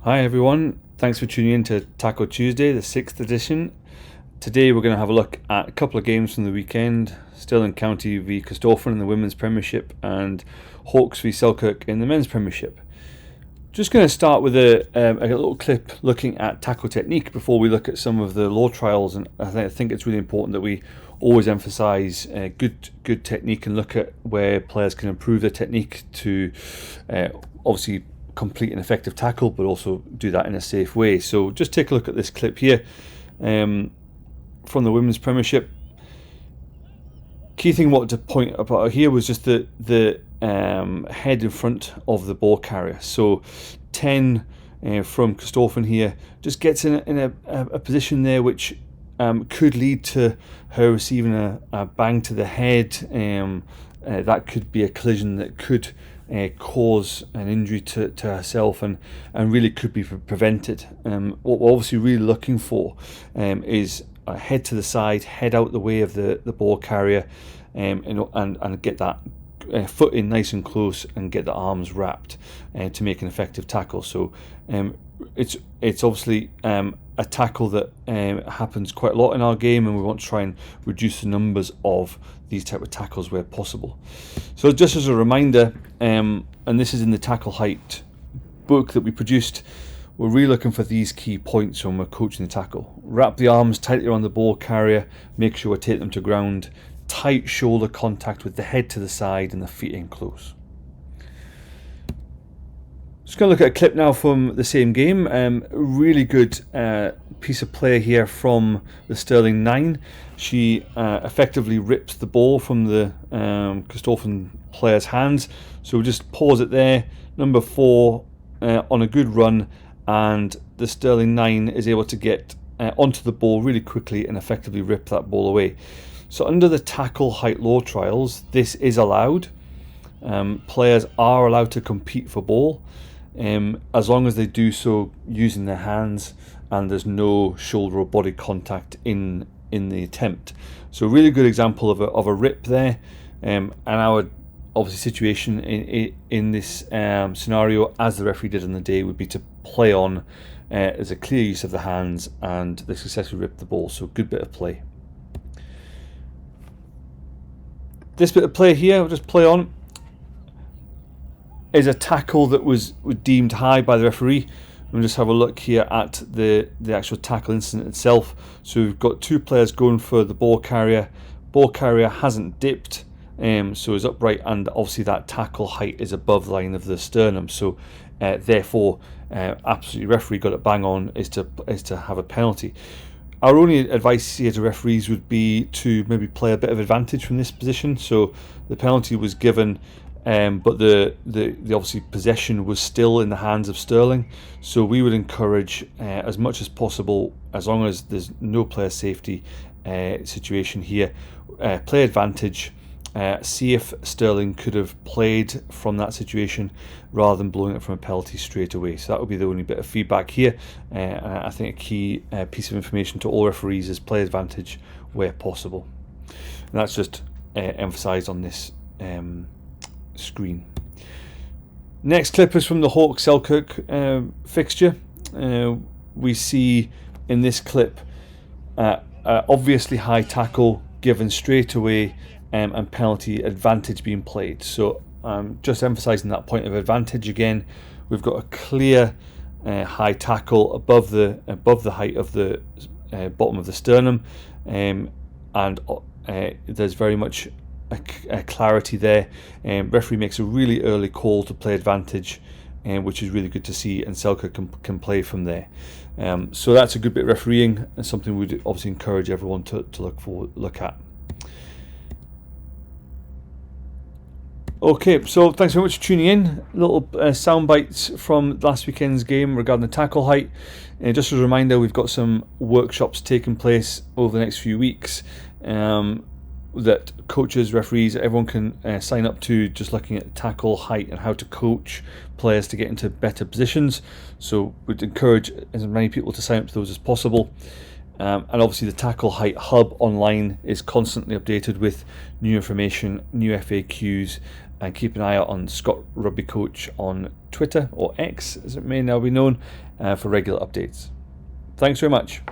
Hi everyone, thanks for tuning in to Tackle Tuesday, the 6th edition. Today we're going to have a look at a couple of games from the weekend. Stirling County v Corstorphine in the Women's Premiership and Hawks v Selkirk in the Men's Premiership. Just going to start with a little clip looking at tackle technique before we look at some of the law trials, and I think it's really important that we always emphasise good technique and look at where players can improve their technique to obviously complete an effective tackle, but also do that in a safe way. So just take a look at this clip here from the Women's Premiership. Key thing I wanted to point about here was just the head in front of the ball carrier. So 10 from Corstorphine here just gets in a position there which could lead to her receiving a bang to the head. That could be a collision that could cause an injury to herself and really could be prevented. What we're obviously really looking for is a head to the side, head out the way of the ball carrier, and get that foot in nice and close and get the arms wrapped to make an effective tackle. So it's obviously a tackle that happens quite a lot in our game, and we want to try and reduce the numbers of these type of tackles where possible. So just as a reminder, and this is in the tackle height book that we produced, we're really looking for these key points when we're coaching the tackle. Wrap the arms tightly around the ball carrier, make sure we take them to ground, tight shoulder contact with the head to the side and the feet in close. Just going to look at a clip now from the same game. Really good piece of play here from the Stirling 9. She effectively rips the ball from the Corstorphine player's hands. So we'll just pause it there. Number 4 on a good run, and the Stirling 9 is able to get onto the ball really quickly and effectively rip that ball away. So under the tackle height law trials, this is allowed. Players are allowed to compete for ball, as long as they do so using their hands and there's no shoulder or body contact in the attempt. So a really good example of a rip there, and our obviously situation in this scenario, as the referee did on the day, would be to play on as a clear use of the hands, and they successfully ripped the ball. So good bit of play. This bit of play here, I'll just play on, is a tackle that was deemed high by the referee. We'll just have a look here at the actual tackle incident itself. So we've got two players going for the ball carrier. Ball carrier hasn't dipped, so is upright, and obviously that tackle height is above the line of the sternum. So therefore, absolutely referee got it bang on, is to have a penalty. Our only advice here to referees would be to maybe play a bit of advantage from this position. So the penalty was given, but the obviously possession was still in the hands of Stirling. So we would encourage as much as possible, as long as there's no player safety situation here, play advantage. See if Stirling could have played from that situation rather than blowing it from a penalty straight away. So that would be the only bit of feedback here. I think a key piece of information to all referees is play advantage where possible. And that's just emphasised on this screen. Next clip is from the Hawks Selkirk fixture. We see in this clip obviously high tackle given straight away, and penalty advantage being played. So just emphasising that point of advantage again. We've got a clear high tackle above the height of the bottom of the sternum, and there's very much a clarity there. Referee makes a really early call to play advantage, which is really good to see, and Selkirk can play from there. So that's a good bit of refereeing, and something we'd obviously encourage everyone to look at. Okay, so thanks very much for tuning in. Little sound bites from last weekend's game regarding the tackle height. Just as a reminder, we've got some workshops taking place over the next few weeks that coaches, referees, everyone can sign up to, just looking at tackle height and how to coach players to get into better positions. So we'd encourage as many people to sign up to those as possible. And obviously the Tackle Height Hub online is constantly updated with new information, new FAQs, and keep an eye out on Scott Rugby Coach on Twitter, or X as it may now be known, for regular updates. Thanks very much.